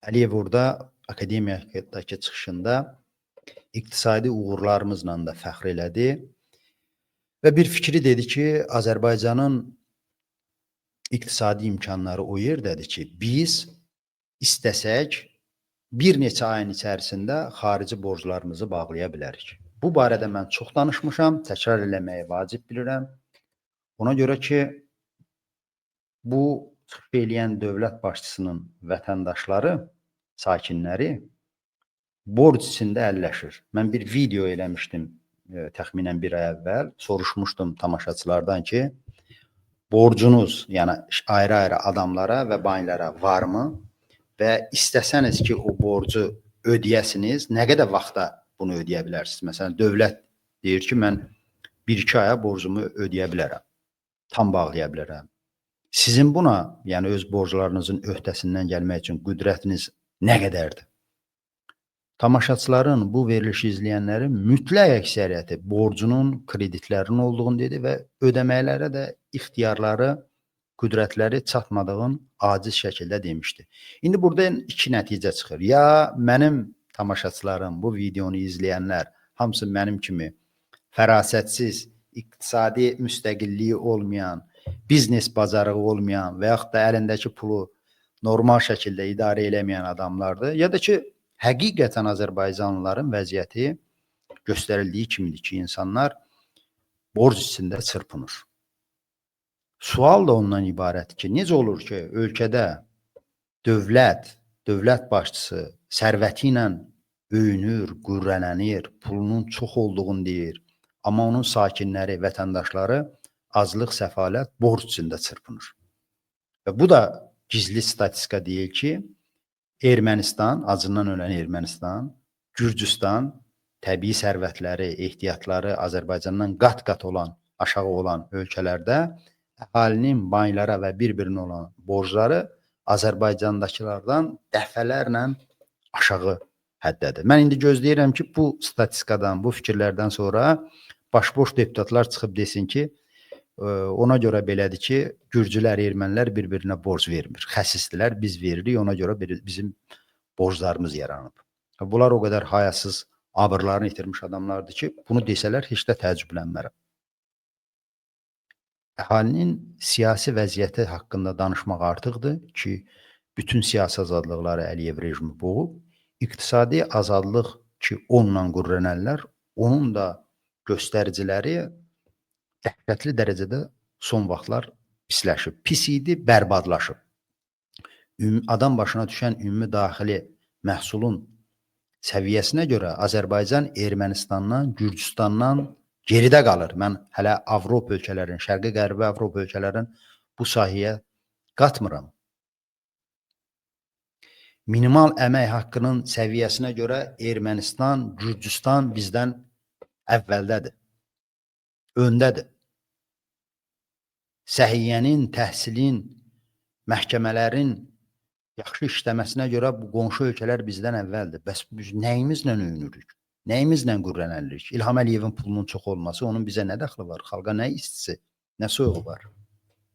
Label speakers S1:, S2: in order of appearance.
S1: Əliyev orada akademiyadakı çıxışında iqtisadi uğurlarımızla da fəxr elədi və bir fikri dedi ki, Azərbaycanın iqtisadi imkanları o yerdədir ki, biz istəsək bir neçə ayın içərisində xarici borclarımızı bağlaya bilərik. Bu barədə mən çox danışmışam, təkrar eləməyi vacib bilirəm. Ona görə ki, bu çıxış eləyən dövlət başçısının vətəndaşları, sakinləri borc içində əlləşir. Mən bir video eləmişdim təxminən bir ay əvvəl. Soruşmuşdum tamaşaçılardan ki, borcunuz, yəni ayrı-ayrı adamlara və banklara varmı? Və istəsəniz ki, o borcu ödəyəsiniz, nə qədər vaxtda bunu ödəyə bilərsiniz? Məsələn, dövlət deyir ki, mən 1-2 aya borcumu ödəyə bilərəm, tam bağlaya bilərəm. Sizin buna, yəni öz borclarınızın öhdəsindən gəlmək üçün qüdrətiniz nə qədərdir? Tamaşaçıların, bu verilişi izləyənlərin mütləq əksəriyyəti borcunun, kreditlərinin olduğunu dedi və ödəməklərə də ixtiyarları, qüdrətləri çatmadığını aciz şəkildə demişdi. İndi burada iki nəticə çıxır. Ya mənim tamaşaçılarım, bu videonu izləyənlər hamısı mənim kimi fərasətsiz, iqtisadi müstəqilliyi olmayan, biznes bacarığı olmayan və yaxud da əlindəki pulu normal şəkildə idarə eləməyən adamlardır. Ya da ki, həqiqətən Azərbaycanlıların vəziyyəti göstərildiyi kimidir ki, insanlar borc içində çırpınır. Sual da ondan ibarətdir ki, necə olur ki, ölkədə dövlət başçısı sərvəti ilə öyünür, qürrələnir, pulunun çox olduğunu deyir, amma onun sakinləri, vətəndaşları azlıq, səfalət, borc içində çırpınır. Və bu da gizli statistika deyil ki, Ermənistan, acından ölən Ermənistan, Gürcüstan təbii sərvətləri, ehtiyatları Azərbaycandan qat-qat olan, aşağı olan ölkələrdə əhalinin banklara və bir-birinə olan borcları Azərbaycandakılardan dəfələrlə aşağı həddədir. Mən indi gözləyirəm ki, bu statistikadan, bu fikirlərdən sonra başboş deputatlar çıxıb desin ki, ona görə belədir ki, Gürcülər, ermənilər bir-birinə borc vermir. Xəsisdilər, biz veririk, ona görə bizim borclarımız yaranıb. Bunlar o qədər hayasız, abırlarını itirmiş adamlardır ki, bunu desələr heç də təəccüblənmərəm. Əhalinin siyasi vəziyyəti haqqında danışmaq artıqdır ki, bütün siyasi azadlıqları Əliyev rejimi boğub, iqtisadi azadlıq ki, onunla qürrənərlər, onun da göstəriciləri dəhşətli dərəcədə son vaxtlar pisləşib. Pis idi, bərbadlaşıb. Adam başına düşən ümumi daxili məhsulun səviyyəsinə görə Azərbaycan Ermənistandan, Gürcüstandan geridə qalır. Mən hələ Avropa ölkələrin, Şərqi Qərbi Avropa ölkələrin bu sahəyə qatmıram. Minimal əmək haqqının səviyyəsinə görə Ermənistan, Gürcüstan bizdən əvvəldədir, öndədir. Səhiyyənin, təhsilin, məhkəmələrin yaxşı işləməsinə görə bu qonşu ölkələr bizdən əvvəldir. Bəs biz nəyimizlə öyünürük? Nəyimizlə qürrənəlirik? İlham Əliyevin pulunun çox olması, onun bizə nə dəxli var? Xalqa nə istisi, nə soyuğu var?